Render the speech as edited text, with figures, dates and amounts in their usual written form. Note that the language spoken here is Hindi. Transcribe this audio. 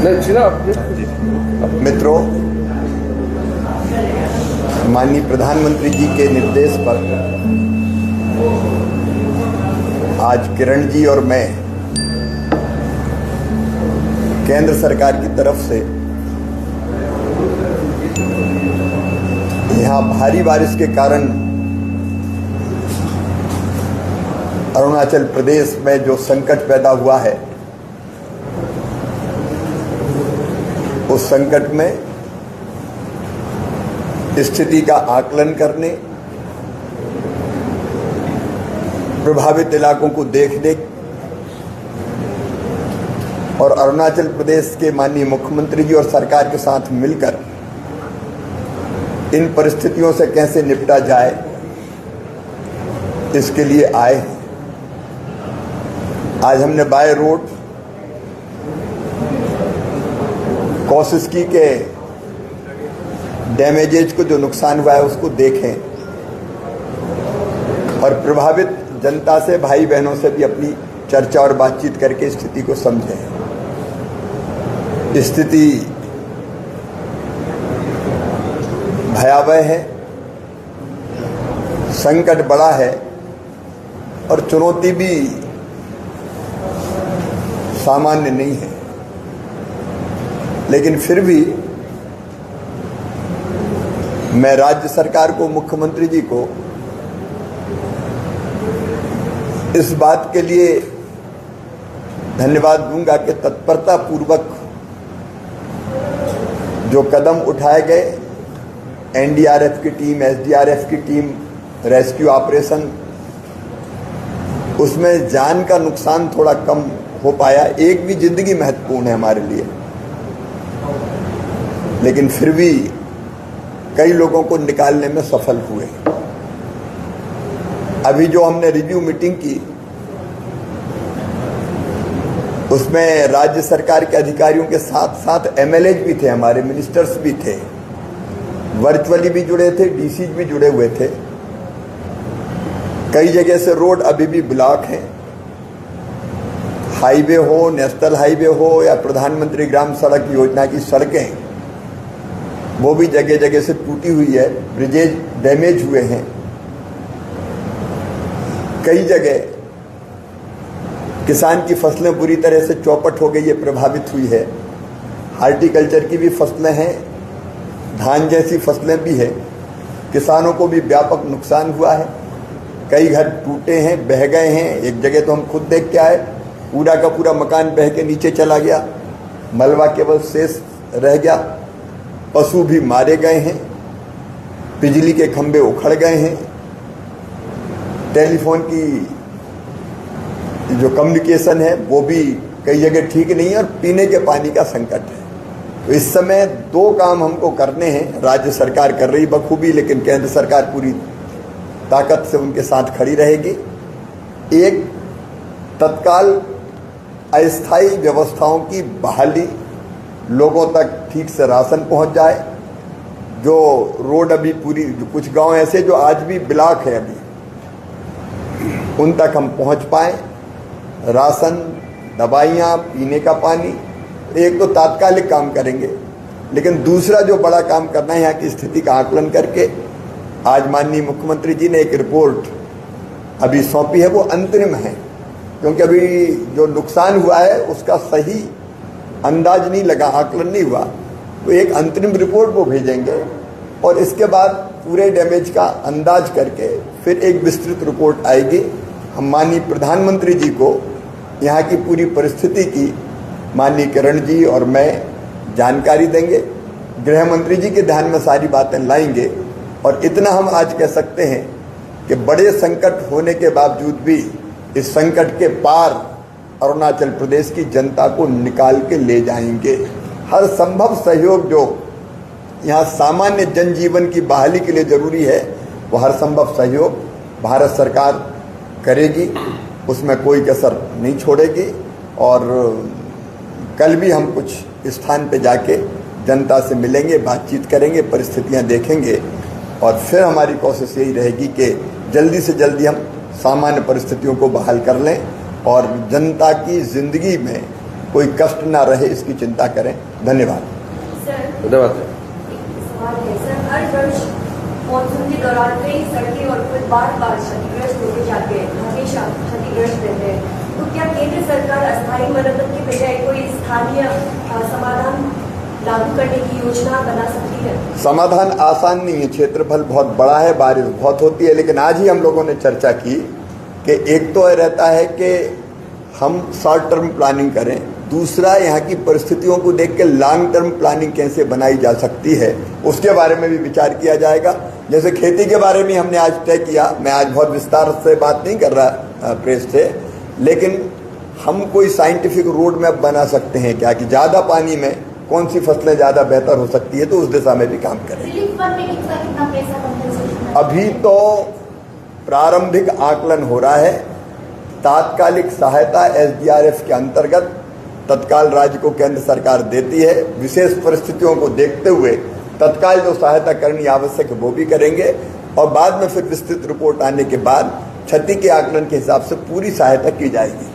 मित्रों, माननीय प्रधानमंत्री जी के निर्देश पर आज किरण जी और मैं केंद्र सरकार की तरफ से यहाँ भारी बारिश के कारण अरुणाचल प्रदेश में जो संकट पैदा हुआ है, उस संकट में स्थिति का आकलन करने, प्रभावित इलाकों को देखने और अरुणाचल प्रदेश के माननीय मुख्यमंत्री जी और सरकार के साथ मिलकर इन परिस्थितियों से कैसे निपटा जाए, इसके लिए आए हैं। आज हमने बाय रोड कौसिकी के डैमेजेज को, जो नुकसान हुआ है, उसको देखें और प्रभावित जनता से, भाई बहनों से भी अपनी चर्चा और बातचीत करके स्थिति को समझें। स्थिति भयावह है, संकट बड़ा है और चुनौती भी सामान्य नहीं है, लेकिन फिर भी मैं राज्य सरकार को, मुख्यमंत्री जी को इस बात के लिए धन्यवाद दूंगा कि तत्परता पूर्वक जो कदम उठाए गए, एनडीआरएफ की टीम, एसडीआरएफ की टीम, रेस्क्यू ऑपरेशन, उसमें जान का नुकसान थोड़ा कम हो पाया। एक भी जिंदगी महत्वपूर्ण है हमारे लिए, लेकिन फिर भी कई लोगों को निकालने में सफल हुए। अभी जो हमने रिव्यू मीटिंग की, उसमें राज्य सरकार के अधिकारियों के साथ साथ एमएलए भी थे, हमारे मिनिस्टर्स भी थे, वर्चुअली भी जुड़े थे, डीसी भी जुड़े हुए थे। कई जगह से रोड अभी भी ब्लॉक हैं, हाईवे हो, नेशनल हाईवे हो या प्रधानमंत्री ग्राम सड़क योजना की सड़कें, वो भी जगह जगह से टूटी हुई है, ब्रिजेज डैमेज हुए हैं। कई जगह किसान की फसलें बुरी तरह से चौपट हो गई है, प्रभावित हुई है। हार्टिकल्चर की भी फसलें हैं, धान जैसी फसलें भी हैं। किसानों को भी व्यापक नुकसान हुआ है। कई घर टूटे हैं, बह गए हैं। एक जगह तो हम खुद देख के आए, पूरा का पूरा मकान बह के नीचे चला गया, मलबा केवल शेष रह गया। पशु भी मारे गए हैं, बिजली के खंभे उखड़ गए हैं, टेलीफोन की जो कम्युनिकेशन है वो भी कई जगह ठीक नहीं है और पीने के पानी का संकट है। तो इस समय दो काम हमको करने हैं। राज्य सरकार कर रही बखूबी, लेकिन केंद्र सरकार पूरी ताकत से उनके साथ खड़ी रहेगी। एक, तत्काल अस्थायी व्यवस्थाओं की बहाली, लोगों तक ठीक से राशन पहुंच जाए। जो रोड अभी पूरी, जो कुछ गांव ऐसे जो आज भी ब्लॉक है, अभी उन तक हम पहुंच पाए। राशन, दवाइयाँ, पीने का पानी, एक तो तात्कालिक काम करेंगे, लेकिन दूसरा जो बड़ा काम करना है, यहाँ की स्थिति का आकलन करके आज माननीय मुख्यमंत्री जी ने एक रिपोर्ट अभी सौंपी है। वो अंतरिम है, क्योंकि अभी जो नुकसान हुआ है उसका सही अंदाज नहीं लगा, आकलन नहीं हुआ। तो एक अंतरिम रिपोर्ट वो भेजेंगे और इसके बाद पूरे डैमेज का अंदाज करके फिर एक विस्तृत रिपोर्ट आएगी। हम माननीय प्रधानमंत्री जी को यहाँ की पूरी परिस्थिति की माननीय किरण जी और मैं जानकारी देंगे। गृह मंत्री जी के ध्यान में सारी बातें लाएंगे और इतना हम आज कह सकते हैं कि बड़े संकट होने के बावजूद भी इस संकट के पार अरुणाचल प्रदेश की जनता को निकाल के ले जाएंगे। हर संभव सहयोग जो यहाँ सामान्य जनजीवन की बहाली के लिए जरूरी है, वो हर संभव सहयोग भारत सरकार करेगी, उसमें कोई कसर नहीं छोड़ेगी। और कल भी हम कुछ स्थान पे जाके जनता से मिलेंगे, बातचीत करेंगे, परिस्थितियाँ देखेंगे और फिर हमारी कोशिश यही रहेगी कि जल्दी से जल्दी हम सामान्य परिस्थितियों को बहाल कर लें और जनता की ज़िंदगी में कोई कष्ट ना रहे इसकी चिंता करें। धन्यवाद। धन्यवाद सवाल है सर, हर वर्ष मानसून के दौरान कई सड़कें और पुल बार क्षतिग्रस्त होते जाते हैं, हमेशा क्षतिग्रस्त रहते हैं, तो क्या केंद्र सरकार अस्थायी मरम्मत के बजाय कोई स्थानीय समाधान लागू करने की योजना बना सकती है? समाधान आसान नहीं है, क्षेत्रफल बहुत बड़ा है, बारिश बहुत होती है, लेकिन आज ही हम लोगों ने चर्चा की कि एक तो रहता है कि हम शॉर्ट टर्म प्लानिंग करें, दूसरा यहाँ की परिस्थितियों को देख के लॉन्ग टर्म प्लानिंग कैसे बनाई जा सकती है उसके बारे में भी विचार किया जाएगा। जैसे खेती के बारे में हमने आज तय किया, मैं आज बहुत विस्तार से बात नहीं कर रहा प्रेस से, लेकिन हम कोई साइंटिफिक रोड मैप बना सकते हैं क्या कि ज़्यादा पानी में कौन सी फसलें ज़्यादा बेहतर हो सकती है, तो उस दिशा में भी काम करें। अभी तो प्रारंभिक आकलन हो रहा है, तात्कालिक सहायता SDRF के अंतर्गत तत्काल राज्य को केंद्र सरकार देती है। विशेष परिस्थितियों को देखते हुए तत्काल जो सहायता करनी आवश्यक है वो भी करेंगे, और बाद में फिर विस्तृत रिपोर्ट आने के बाद क्षति के आकलन के हिसाब से पूरी सहायता की जाएगी।